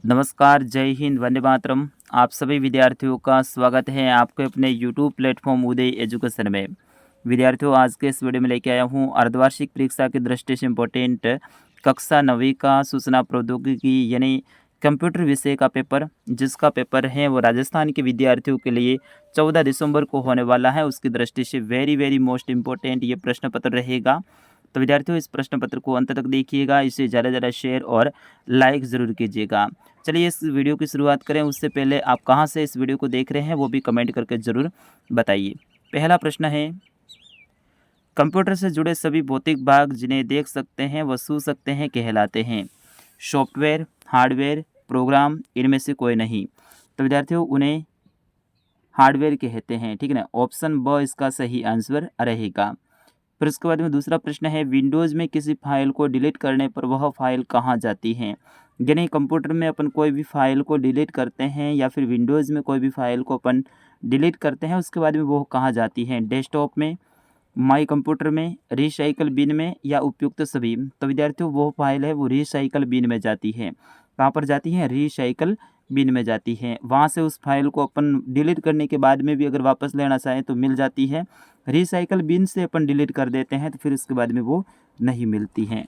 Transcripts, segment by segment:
नमस्कार, जय हिंद, वंदे मातरम। आप सभी विद्यार्थियों का स्वागत है आपके अपने यूट्यूब प्लेटफॉर्म उदय एजुकेशन में। विद्यार्थियों, आज के इस वीडियो में लेके आया हूँ अर्धवार्षिक परीक्षा की दृष्टि से इम्पोर्टेंट कक्षा 9वीं का सूचना प्रौद्योगिकी यानी कंप्यूटर विषय का पेपर, जिसका पेपर है वो राजस्थान के विद्यार्थियों के लिए 14 दिसंबर को होने वाला है। उसकी दृष्टि से वेरी वेरी मोस्ट इम्पोर्टेंट ये प्रश्न पत्र रहेगा। तो विद्यार्थियों, इस प्रश्न पत्र को अंत तक देखिएगा, इसे ज़्यादा से ज़्यादा शेयर और लाइक ज़रूर कीजिएगा। चलिए इस वीडियो की शुरुआत करें। उससे पहले आप कहाँ से इस वीडियो को देख रहे हैं वो भी कमेंट करके ज़रूर बताइए। पहला प्रश्न है, कंप्यूटर से जुड़े सभी भौतिक भाग जिन्हें देख सकते हैं व छू सकते हैं कहलाते हैं। सॉफ्टवेयर, हार्डवेयर, प्रोग्राम, इनमें से कोई नहीं। तो विद्यार्थियों, उन्हें हार्डवेयर कहते हैं। ठीक है ना, ऑप्शन ब इसका सही आंसर रहेगा। फिर उसके बाद में दूसरा प्रश्न है, विंडोज़ में किसी फाइल को डिलीट करने पर वह फाइल कहाँ जाती है। यानी कंप्यूटर में अपन कोई भी फाइल को डिलीट करते हैं या फिर विंडोज़ में कोई भी फाइल को अपन डिलीट करते हैं, उसके बाद में वो कहाँ जाती है। डेस्कटॉप में, माई कंप्यूटर में, रिसाइकल बिन में या उपयुक्त सभी। तो विद्यार्थियों, वो फाइल है वो रिसाइकल बिन में जाती है। कहाँ पर जाती है? रिसाइकल बिन में जाती है। वहाँ से उस फाइल को अपन डिलीट करने के बाद में भी अगर वापस लेना चाहें तो मिल जाती है। रिसाइकल बिन से अपन डिलीट कर देते हैं तो फिर उसके बाद में वो नहीं मिलती हैं।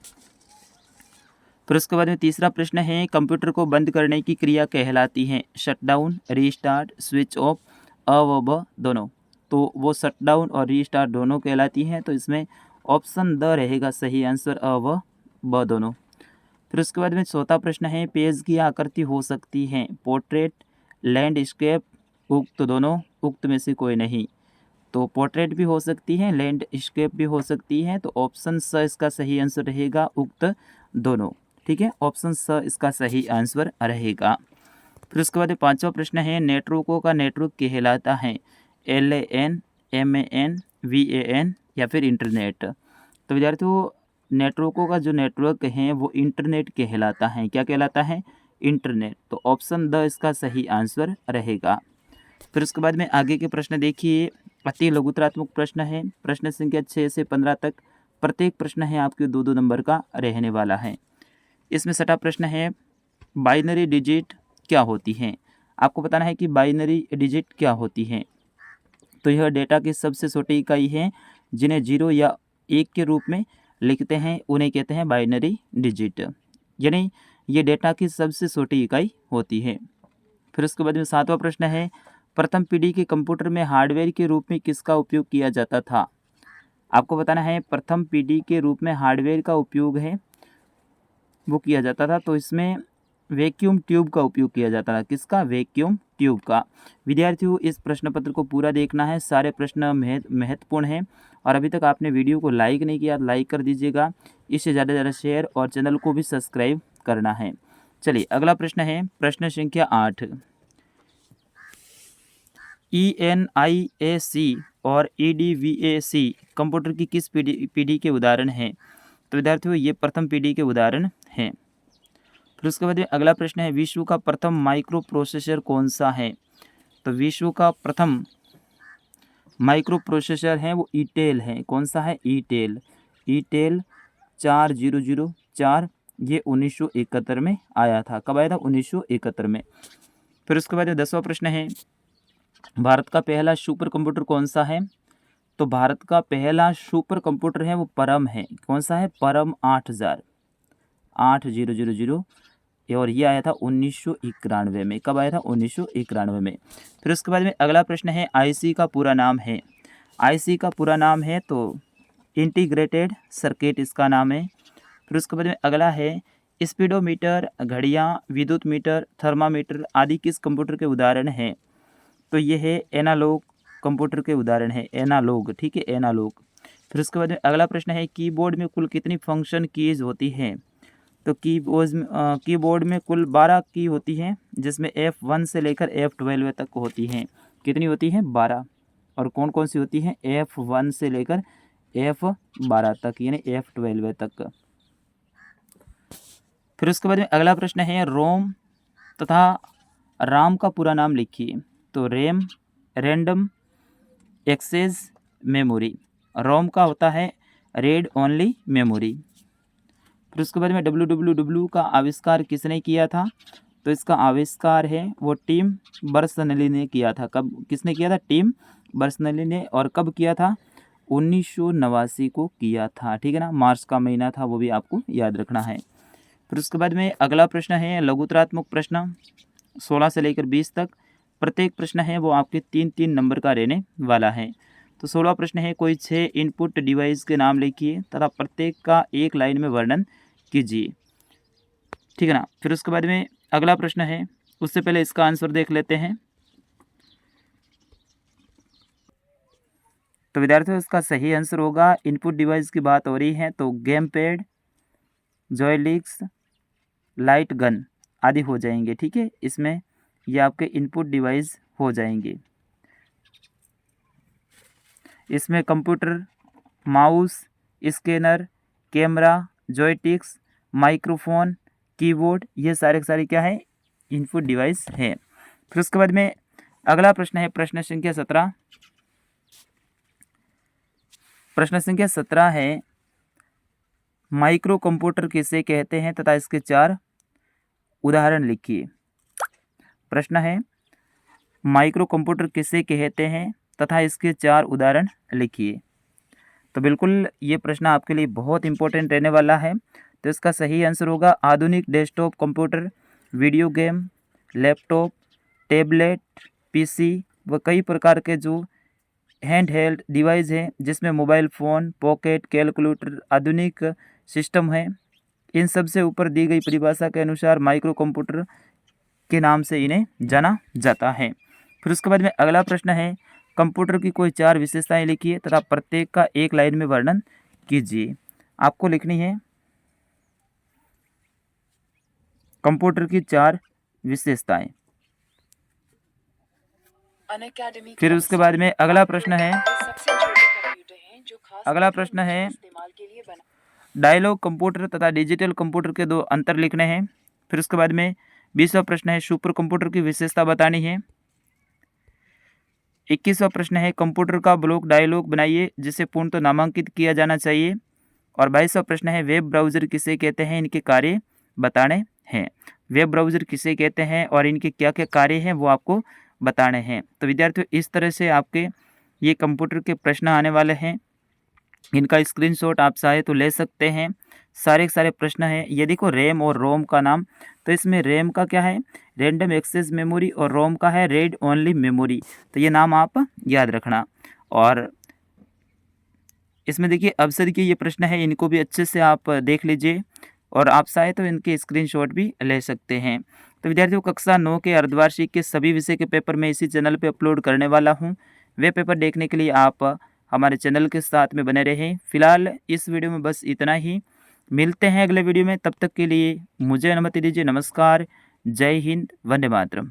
फिर उसके बाद में तीसरा प्रश्न है, कंप्यूटर को बंद करने की क्रिया कहलाती है। शटडाउन, रीस्टार्ट, स्विच ऑफ, अ व ब दोनों। तो वो शटडाउन और रीस्टार्ट दोनों कहलाती हैं। तो इसमें ऑप्शन द रहेगा सही आंसर, अ व ब दोनों। फिर उसके बाद में चौथा प्रश्न है, पेज की आकृति हो सकती है पोर्ट्रेट, लैंडस्केप, उक्त दोनों, उक्त में से कोई नहीं। तो पोर्ट्रेट भी हो सकती है, लैंडस्केप भी हो सकती है। तो ऑप्शन स इसका सही आंसर रहेगा, उक्त दोनों। ठीक है, ऑप्शन स इसका सही आंसर रहेगा। फिर उसके बाद पांचवा प्रश्न है, नेटवर्कों का नेटवर्क कहलाता है LAN, MAN, VAN या फिर इंटरनेट। तो विद्यार्थियों, नेटवर्कों का जो नेटवर्क है वो इंटरनेट कहलाता है। क्या कहलाता है? इंटरनेट। तो ऑप्शन द इसका सही आंसर रहेगा। फिर उसके बाद में आगे के प्रश्न देखिए, अति लघुतरात्मक प्रश्न है। प्रश्न संख्या 6 से 15 तक प्रत्येक प्रश्न है आपके 2-2 नंबर का रहने वाला है। इसमें छठा प्रश्न है, बाइनरी डिजिट क्या होती हैं। आपको बताना है कि बाइनरी डिजिट क्या होती हैं। तो यह डेटा की सबसे छोटी इकाई है जिन्हें 0 या 1 के रूप में लिखते हैं, उन्हें कहते हैं बाइनरी डिजिट। यानी ये डेटा की सबसे छोटी इकाई होती है। फिर उसके बाद में सातवां प्रश्न है, प्रथम पीढ़ी के कंप्यूटर में हार्डवेयर के रूप में किसका उपयोग किया जाता था। आपको बताना है प्रथम पीढ़ी के रूप में हार्डवेयर का उपयोग है वो किया जाता था। तो इसमें वैक्यूम ट्यूब का उपयोग किया जाता था। किसका? वैक्यूम ट्यूब का। विद्यार्थियों, इस प्रश्न पत्र को पूरा देखना है, सारे प्रश्न महत्वपूर्ण हैं। और अभी तक आपने वीडियो को लाइक नहीं किया, लाइक कर दीजिएगा, इससे ज़्यादा से ज़्यादा शेयर और चैनल को भी सब्सक्राइब करना है। चलिए अगला प्रश्न है, प्रश्न संख्या 8। ENIAC और EDVAC कंप्यूटर की किस पीढ़ी के उदाहरण हैं। तो विद्यार्थियों, ये प्रथम पीढ़ी के उदाहरण हैं। फिर उसके बाद में अगला प्रश्न है, विश्व का प्रथम माइक्रो प्रोसेसर कौन सा है। तो विश्व का प्रथम माइक्रो प्रोसेसर है वो ईटेल है। कौन सा है? ईटेल। ईटेल 4004, ये 1971 में आया था। कब आया था? 1971 में। फिर उसके बाद 10वां प्रश्न है, भारत का पहला सुपर कंप्यूटर कौन सा है। तो भारत का पहला सुपर कंप्यूटर है वो परम है। कौन सा है? परम 8000 और ये आया था 1991 में। कब आया था? 1991 में। फिर उसके बाद में अगला प्रश्न है, आईसी का पूरा नाम है। आईसी का पूरा नाम है तो इंटीग्रेटेड सर्किट इसका नाम है। फिर उसके बाद में अगला है, स्पीडोमीटर, घड़ियाँ, विद्युत मीटर, थर्मामीटर आदि किस कंप्यूटर के उदाहरण हैं। तो ये है एनालॉग कंप्यूटर के उदाहरण है, एनालॉग। ठीक है, एनालॉग। फिर उसके बाद में अगला प्रश्न है, कीबोर्ड में कुल कितनी फंक्शन कीज होती हैं। तो कीबोर्ड में कुल 12 की होती हैं, जिसमें F1 से लेकर F12 तक होती हैं। कितनी होती हैं? 12। और कौन कौन सी होती हैं? F1 से लेकर F12 तक, यानी F12 तक। फिर उसके बाद में अगला प्रश्न है, रोम तथा राम का पूरा नाम लिखिए। तो रैम, रैंडम एक्सेस मेमोरी। रोम का होता है रीड ओनली मेमोरी। फिर उसके बाद में WWW का आविष्कार किसने किया था। तो इसका आविष्कार है वो टिम बर्नर्स-ली ने किया था। कब, किसने किया था? टिम बर्नर्स-ली ने। और कब किया था? 1989 को किया था, ठीक है ना। मार्च का महीना था, वो भी आपको याद रखना है। फिर उसके बाद में अगला प्रश्न है लघुत्तरात्मक प्रश्न 16 से लेकर 20 तक। प्रत्येक प्रश्न है वो आपके 3-3 नंबर का रहने वाला है। तो 16 प्रश्न है, कोई 6 इनपुट डिवाइस के नाम लिखिए तथा प्रत्येक का एक लाइन में वर्णन कीजिए, ठीक है ना। फिर उसके बाद में अगला प्रश्न है, उससे पहले इसका आंसर देख लेते हैं। तो विद्यार्थियों इसका सही आंसर होगा, इनपुट डिवाइस की बात हो रही है तो game pad, joysticks, light gun आदि हो जाएंगे, ठीक है। इसमें ये आपके इनपुट डिवाइस हो जाएंगे। इसमें computer, mouse, scanner, camera, joysticks, microphone, keyboard, ये सारे के सारे क्या है? इनपुट डिवाइस है। फिर उसके बाद में अगला प्रश्न है प्रश्न संख्या 17। प्रश्न संख्या 17 है, माइक्रो कंप्यूटर किसे कहते हैं तथा इसके 4 उदाहरण लिखिए। प्रश्न है, माइक्रो कंप्यूटर किसे कहते हैं तथा इसके 4 उदाहरण लिखिए। तो बिल्कुल ये प्रश्न आपके लिए बहुत इंपॉर्टेंट रहने वाला है। तो इसका सही आंसर होगा आधुनिक desktop computer, video game, laptop, tablet, PC व कई प्रकार के जो हैंड हेल्ड डिवाइस हैं जिसमें मोबाइल फ़ोन, पॉकेट, कैलकुलेटर आधुनिक सिस्टम है। इन सब से ऊपर दी गई परिभाषा के अनुसार माइक्रो कंप्यूटर के नाम से इन्हें जाना जाता है। फिर उसके बाद में अगला प्रश्न है, कंप्यूटर की कोई 4 विशेषताएं लिखिए तथा प्रत्येक का एक लाइन में वर्णन कीजिए। आपको लिखनी है कंप्यूटर की 4 विशेषताएं। फिर उसके बाद में अगला प्रश्न है, अगला प्रश्न है डायलॉग कंप्यूटर तथा डिजिटल कंप्यूटर के 2 अंतर लिखने हैं। फिर उसके बाद में 20वां प्रश्न है सुपर कंप्यूटर की विशेषता बतानी है। 21वां प्रश्न है कंप्यूटर का ब्लॉक डायलॉग बनाइए जिसे पूर्णतः नामांकित किया जाना चाहिए। और 22वां प्रश्न है वेब ब्राउज़र किसे कहते हैं, इनके कार्य बताने हैं। वेब ब्राउज़र किसे कहते हैं और इनके क्या क्या कार्य हैं वो आपको बताने हैं। तो विद्यार्थियों इस तरह से आपके ये कंप्यूटर के प्रश्न आने वाले हैं। इनका स्क्रीनशॉट आप चाहे तो ले सकते हैं। सारे के सारे प्रश्न हैं। ये देखो रैम और रोम का नाम, तो इसमें रैम का क्या है? रैंडम एक्सेस मेमोरी, और रोम का है रीड ओनली मेमोरी। तो ये नाम आप याद रखना। और इसमें देखिए अवसर के ये प्रश्न है, इनको भी अच्छे से आप देख लीजिए और आप चाहे तो इनके स्क्रीनशॉट भी ले सकते हैं। तो विद्यार्थियों कक्षा 9 के अर्धवार्षिक के सभी विषय के पेपर मैं इसी चैनल पे अपलोड करने वाला हूँ। वे पेपर देखने के लिए आप हमारे चैनल के साथ में बने रहें। फिलहाल इस वीडियो में बस इतना ही। मिलते हैं अगले वीडियो में, तब तक के लिए मुझे अनुमति दीजिए। नमस्कार, जय हिंद, वंदे मातरम।